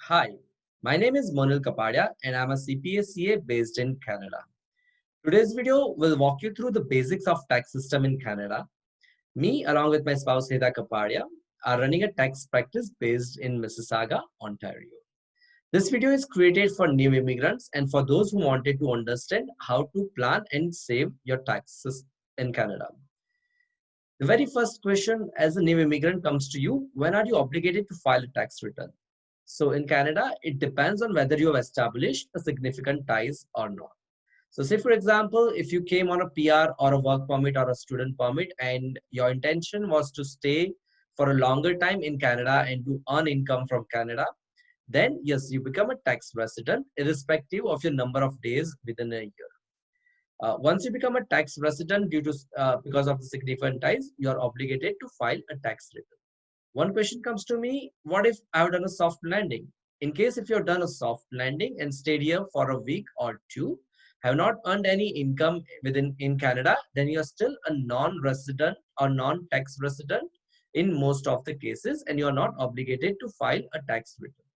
Hi, my name is Monil Kapadia and I'm a CPA CA based in Canada. Today's video will walk you through the basics of tax system in Canada. Me, along with my spouse Heda Kapadia, are running a tax practice based in Mississauga, Ontario. This video is created for new immigrants and for those who wanted to understand how to plan and save your taxes in Canada. The very first question as a new immigrant comes to you: when are you obligated to file a tax return? So in Canada, it depends on whether you have established a significant ties or not. So say for example, if you came on a PR or a work permit or a student permit and your intention was to stay for a longer time in Canada and to earn income from Canada, then yes, you become a tax resident irrespective of your number of days within a year. Once you become a tax resident because of the significant ties, you are obligated to file a tax return. One question comes to me: what if I've done a soft landing? In case if you've done a soft landing and stayed here for a week or two, have not earned any income in Canada, then you're still a non-resident or non-tax resident in most of the cases, and you're not obligated to file a tax return.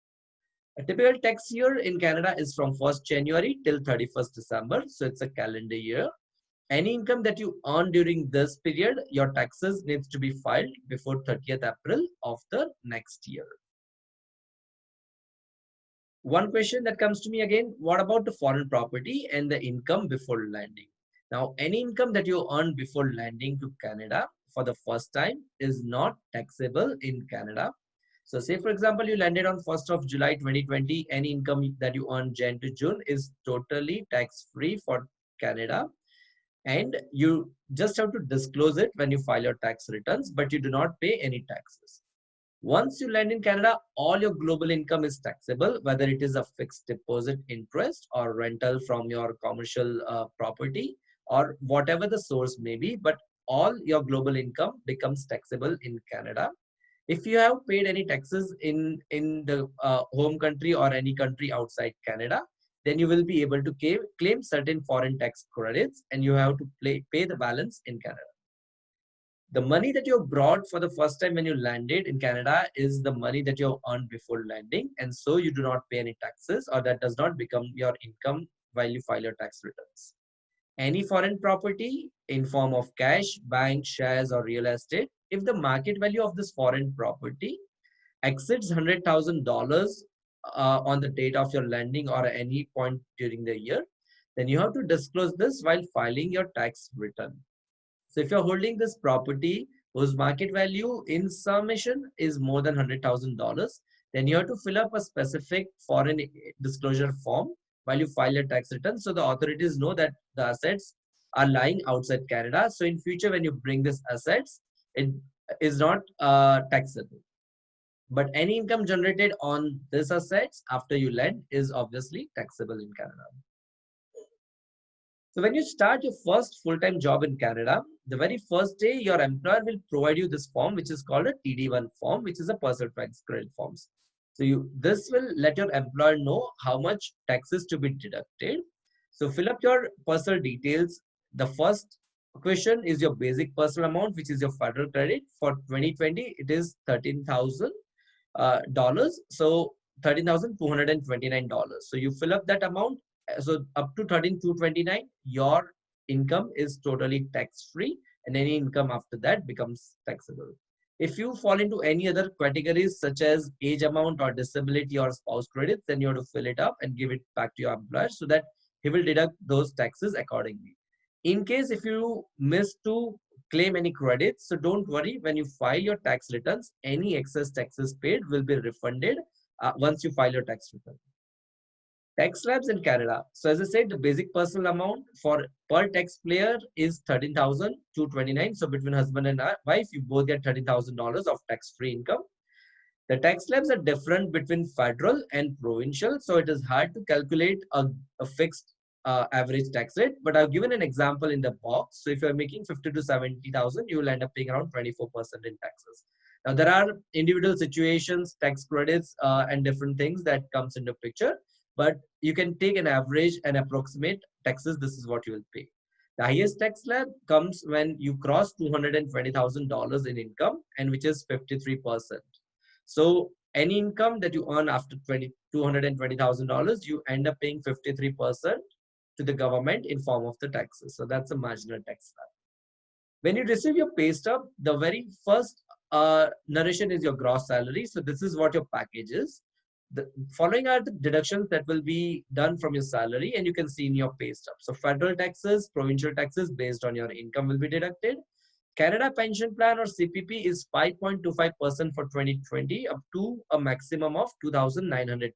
A typical tax year in Canada is from 1st January till 31st December, so it's a calendar year. Any income that you earn during this period, your taxes needs to be filed before 30th April of the next year. One question that comes to me again: what about the foreign property and the income before landing? Now, any income that you earn before landing to Canada for the first time is not taxable in Canada. So say for example, you landed on 1st of July 2020, any income that you earn Jan to June is totally tax free for Canada. And you just have to disclose it when you file your tax returns, but you do not pay any taxes. Once you land in Canada, all your global income is taxable, whether it is a fixed deposit interest or rental from your commercial property or whatever the source may be, but all your global income becomes taxable in Canada. If you have paid any taxes in the home country or any country outside Canada, then you will be able to claim certain foreign tax credits, and you have to pay the balance in Canada. The money that you brought for the first time when you landed in Canada is the money that you earned before landing, and so you do not pay any taxes, or that does not become your income while you file your tax returns. Any foreign property in form of cash, bank, shares, or real estate, if the market value of this foreign property exceeds $100,000 on the date of your landing or at any point during the year, then you have to disclose this while filing your tax return. So if you're holding this property whose market value in summation is more than $100,000, then you have to fill up a specific foreign disclosure form while you file your tax return, so the authorities know that the assets are lying outside Canada. So in future, when you bring these assets, it is not taxable. But any income generated on these assets after you land is obviously taxable in Canada. So when you start your first full-time job in Canada, the very first day, your employer will provide you this form, which is called a TD1 form, which is a personal tax credit forms. So this will let your employer know how much taxes to be deducted. So fill up your personal details. The first question is your basic personal amount, which is your federal credit. For 2020, it is $13,000. So $13,229. So you fill up that amount. So up to 13,229, your income is totally tax free, and any income after that becomes taxable. If you fall into any other categories such as age amount or disability or spouse credits, then you have to fill it up and give it back to your employer so that he will deduct those taxes accordingly. In case if you miss to claim any credits, so don't worry, when you file your tax returns, any excess taxes paid will be refunded once you file your tax return. Tax slabs in Canada. So as I said, the basic personal amount for per taxpayer is 13,229. So between husband and wife, you both get $13,000 of tax-free income. The tax slabs are different between federal and provincial, so it is hard to calculate a fixed average tax rate. But I've given an example in the box. So if you're making 50 to 70,000, you will end up paying around 24% in taxes. Now there are individual situations, tax credits, and different things that comes into picture. But you can take an average and approximate taxes. This is what you will pay. The highest tax slab comes when you cross $220,000 in income, and which is 53%. So any income that you earn after $220,000, you end up paying 53% to the government in form of the taxes. So that's a marginal tax slab. When you receive your pay stub, the very first narration is your gross salary. So this is what your package is. The following are the deductions that will be done from your salary, and you can see in your pay stub. So federal taxes, provincial taxes based on your income will be deducted. Canada Pension Plan or CPP is 5.25% for 2020 up to a maximum of $2,900.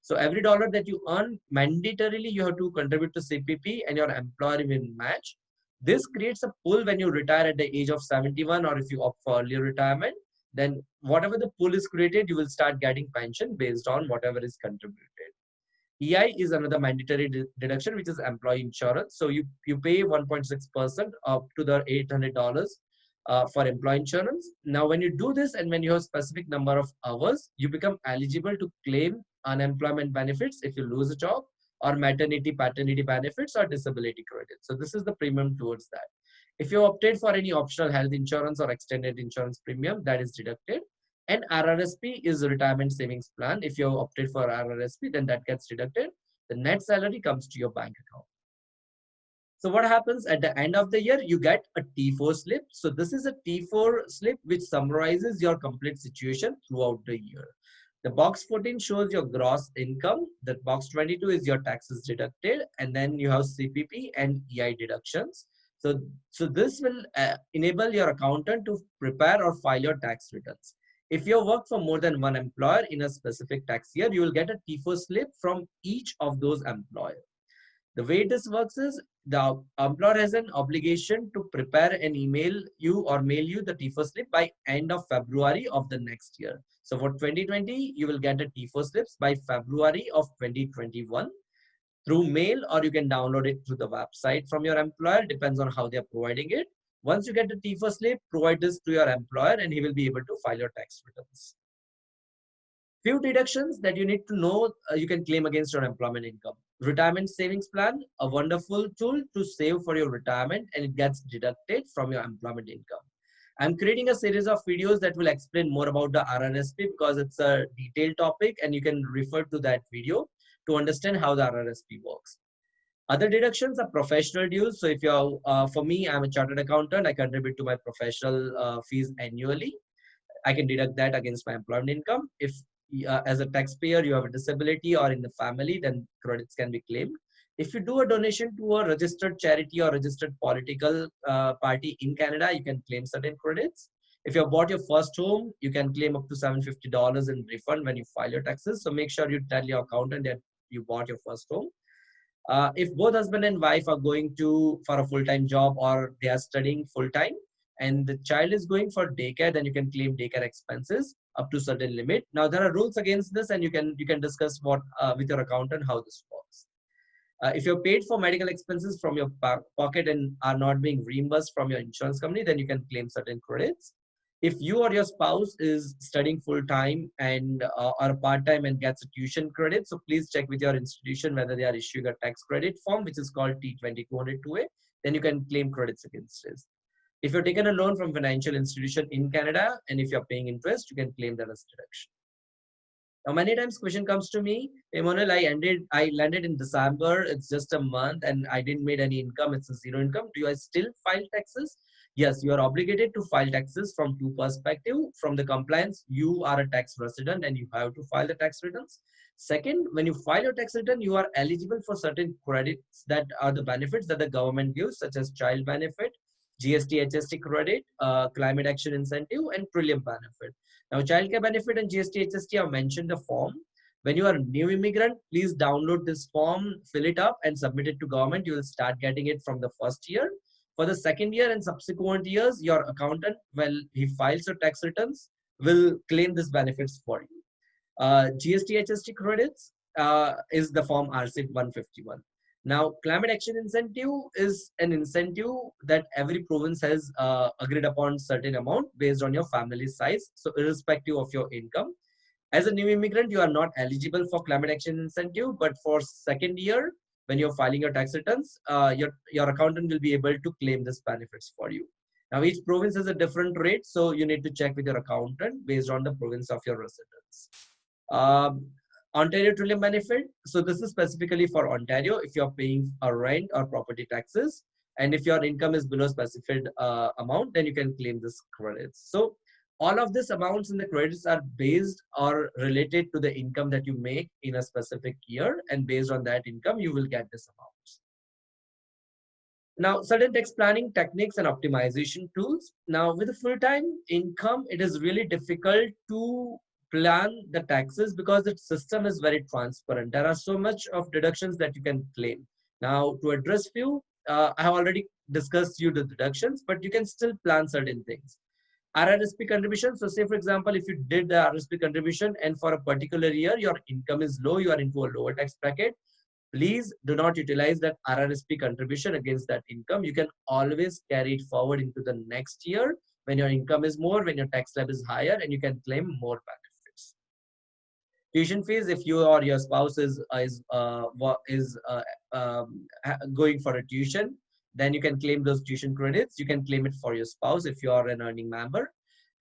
So every dollar that you earn, mandatorily you have to contribute to CPP and your employer will match. This creates a pool when you retire at the age of 71, or if you opt for early retirement, then whatever the pool is created, you will start getting pension based on whatever is contributed. EI is another mandatory deduction, which is employee insurance. So you pay 1.6% up to the $800 for employee insurance. Now, when you do this and when you have specific number of hours, you become eligible to claim unemployment benefits if you lose a job, or maternity, paternity benefits, or disability credit. So this is the premium towards that. If you opted for any optional health insurance or extended insurance premium, that is deducted. And RRSP is a retirement savings plan. If you have opted for RRSP, then that gets deducted. The net salary comes to your bank account. So what happens at the end of the year? You get a T4 slip. So this is a T4 slip which summarizes your complete situation throughout the year. The box 14 shows your gross income. The box 22 is your taxes deducted. And then you have CPP and EI deductions. So this will enable your accountant to prepare or file your tax returns. If you work for more than one employer in a specific tax year, you will get a T4 slip from each of those employers. The way this works is the employer has an obligation to prepare and email you or mail you the T4 slip by end of February of the next year. So for 2020, you will get a T4 slips by February of 2021 through mail, or you can download it through the website from your employer. Depends on how they are providing it. Once you get the T4 slip, provide this to your employer and he will be able to file your tax returns. Few deductions that you need to know you can claim against your employment income. Retirement savings plan, a wonderful tool to save for your retirement, and it gets deducted from your employment income. I'm creating a series of videos that will explain more about the RRSP because it's a detailed topic and you can refer to that video to understand how the RRSP works. Other deductions are professional dues. So if you're, for me, I'm a chartered accountant, I contribute to my professional fees annually. I can deduct that against my employment income. If as a taxpayer you have a disability or in the family, then credits can be claimed. If you do a donation to a registered charity or registered political party in Canada, you can claim certain credits. If you have bought your first home, you can claim up to $750 in refund when you file your taxes. So make sure you tell your accountant that you bought your first home. If both husband and wife are going for a full-time job or they are studying full-time and the child is going for daycare, then you can claim daycare expenses up to certain limit. Now there are rules against this, and you can discuss what with your accountant how this works. If you're paid for medical expenses from your pocket and are not being reimbursed from your insurance company, then you can claim certain credits. If you or your spouse is studying full-time and or part-time and gets a tuition credit, so please check with your institution whether they are issuing a tax credit form, which is called T20202A, then you can claim credits against this. If you're taken a loan from financial institution in Canada and if you're paying interest, you can claim that as deduction. Now, many times question comes to me, hey Monil, I landed in December, it's just a month and I didn't make any income, it's a zero income. Do I still file taxes? Yes, you are obligated to file taxes from two perspectives. From the compliance, you are a tax resident and you have to file the tax returns. Second, when you file your tax return, you are eligible for certain credits that are the benefits that the government gives, such as child benefit, GST, HST credit, climate action incentive, and trillium benefit. Now, childcare benefit and GST, HST are mentioned in the form. When you are a new immigrant, please download this form, fill it up, and submit it to government. You will start getting it from the first year. For the second year and subsequent years, your accountant, when he files your tax returns, will claim these benefits for you. GST, HST credits is the form RCIP 151. Now, climate action incentive is an incentive that every province has agreed upon certain amount based on your family size. So irrespective of your income, as a new immigrant, you are not eligible for climate action incentive, but for second year, when you're filing your tax returns, your accountant will be able to claim this benefits for you. Now, each province has a different rate, so you need to check with your accountant based on the province of your residence. Um, Ontario Trillium Benefit. So this is specifically for Ontario if you're paying a rent or property taxes. And if your income is below specified amount, then you can claim this credits. So all of these amounts in the credits are based or related to the income that you make in a specific year. And based on that income, you will get this amount. Now, certain tax planning techniques and optimization tools. Now, with a full-time income, it is really difficult to plan the taxes because the system is very transparent. There are so much of deductions that you can claim. Now, to address few, I have already discussed you the deductions, but you can still plan certain things. RRSP contribution. So say, for example, if you did the RRSP contribution and for a particular year, your income is low, you are into a lower tax bracket, please do not utilize that RRSP contribution against that income. You can always carry it forward into the next year when your income is more, when your tax slab is higher, and you can claim more benefits. Tuition fees, if you or your spouse going for a tuition, then you can claim those tuition credits. You can claim it for your spouse if you are an earning member.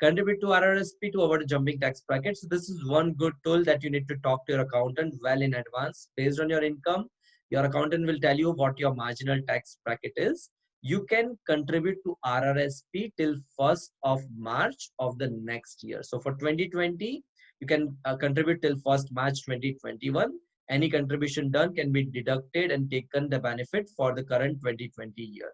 Contribute to RRSP to avoid jumping tax brackets. So this is one good tool that you need to talk to your accountant well in advance. Based on your income, your accountant will tell you what your marginal tax bracket is. You can contribute to RRSP till 1st of March of the next year. So for 2020, you can contribute till 1st March 2021. Any contribution done can be deducted and taken the benefit for the current 2020 year.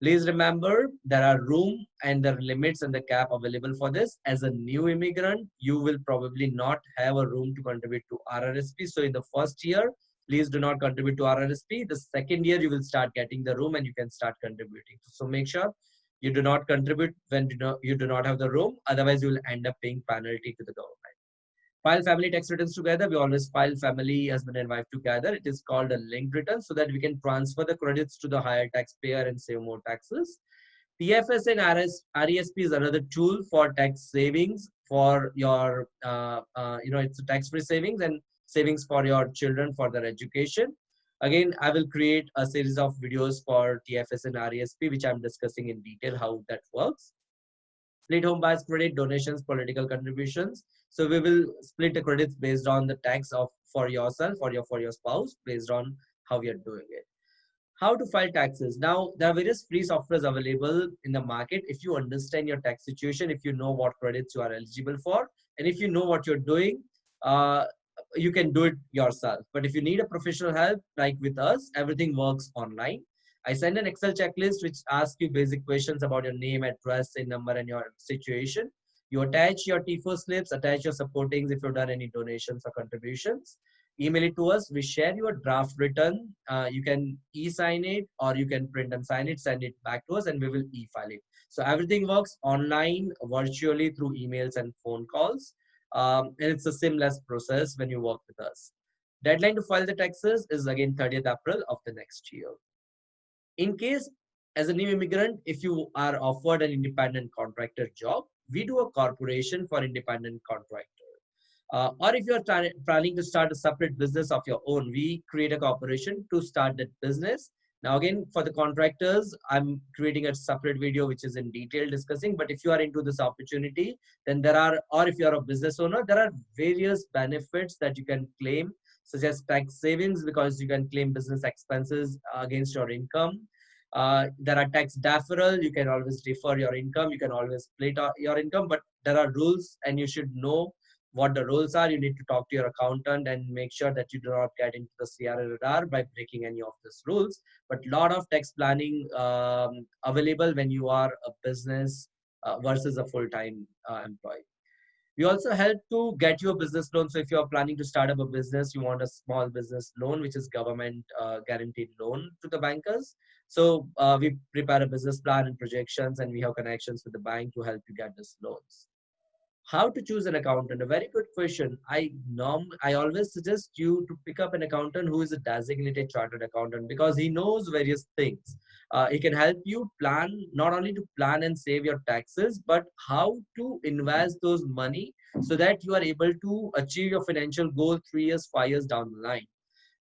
Please remember there are room and the limits and the cap available for this. As a new immigrant, you will probably not have a room to contribute to RRSP. So in the first year, please do not contribute to RRSP. The second year, you will start getting the room and you can start contributing. So make sure you do not contribute when you do not have the room. Otherwise, you will end up paying penalty to the government. File family tax returns together. We always file family, husband and wife together. It is called a linked return so that we can transfer the credits to the higher taxpayer and save more taxes. TFS and RESP is another tool for tax savings for your, it's a tax-free savings and savings for your children for their education. Again, I will create a series of videos for TFS and RESP, which I'm discussing in detail how that works. Split home buyers credit, donations, political contributions. So we will split the credits based on the tax of for yourself or for your spouse based on how we are doing it. How to file taxes. Now, there are various free softwares available in the market. If you understand your tax situation, if you know what credits you are eligible for, and if you know what you're doing, you can do it yourself. But if you need a professional help, like with us, everything works online. I send an Excel checklist which asks you basic questions about your name, address, SIN number, and your situation. You attach your T4 slips, attach your supportings if you've done any donations or contributions. Email it to us. We share your draft return. You can e-sign it or you can print and sign it, send it back to us, and we will e-file it. So everything works online, virtually through emails and phone calls. And it's a seamless process when you work with us. Deadline to file the taxes is again 30th April of the next year. In case, as a new immigrant, if you are offered an independent contractor job, we do a corporation for independent contractor. Or if you're planning to start a separate business of your own, we create a corporation to start that business. Now, again, for the contractors, I'm creating a separate video which is in detail discussing. But if you are into this opportunity, then there are, or if you're a business owner, there are various benefits that you can claim, such as tax savings because you can claim business expenses against your income. There are tax deferral. You can always defer your income. You can always split your income, but there are rules and you should know what the rules are. You need to talk to your accountant and make sure that you do not get into the CRA radar by breaking any of these rules. But a lot of tax planning available when you are a business versus a full-time employee. We also help to get you a business loan. So if you are planning to start up a business, you want a small business loan, which is government guaranteed loan to the bankers. So we prepare a business plan and projections, and we have connections with the bank to help you get these loans. How to choose an accountant? A very good question. I always suggest you to pick up an accountant who is a designated chartered accountant because he knows various things. He can help you plan, not only to plan and save your taxes, but how to invest those money so that you are able to achieve your financial goal 3 years, 5 years down the line.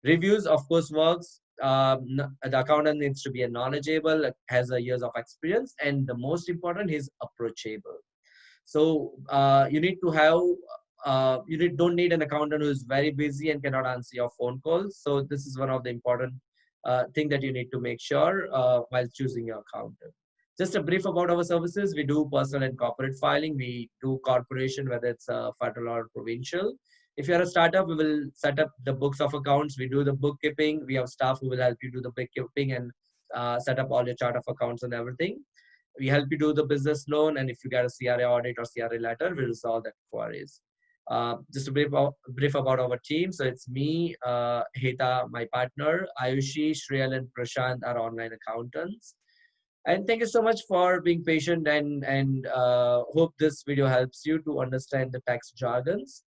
Reviews, of course, works. The accountant needs to be a knowledgeable, has a years of experience, and the most important, he's approachable. So you need to have don't need an accountant who is very busy and cannot answer your phone calls. So this is one of the important thing that you need to make sure while choosing your accountant. Just a brief about our services. We do personal and corporate filing. We do corporation, whether it's federal or provincial. If you're a startup, we will set up the books of accounts. We do the bookkeeping. We have staff who will help you do the bookkeeping and set up all your chart of accounts and everything. We help you do the business loan, and if you get a CRA audit or CRA letter, we'll resolve that queries. Just a brief about our team. So it's me, Heta, my partner, Ayushi, Shriyal, and Prashant are online accountants. And thank you so much for being patient, and hope this video helps you to understand the tax jargons.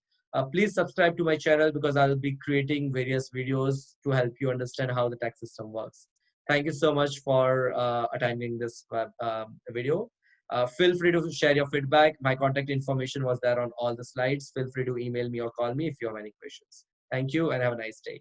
Please subscribe to my channel because I'll be creating various videos to help you understand how the tax system works. Thank you so much for attending this video. Feel free to share your feedback. My contact information was there on all the slides. Feel free to email me or call me if you have any questions. Thank you and have a nice day.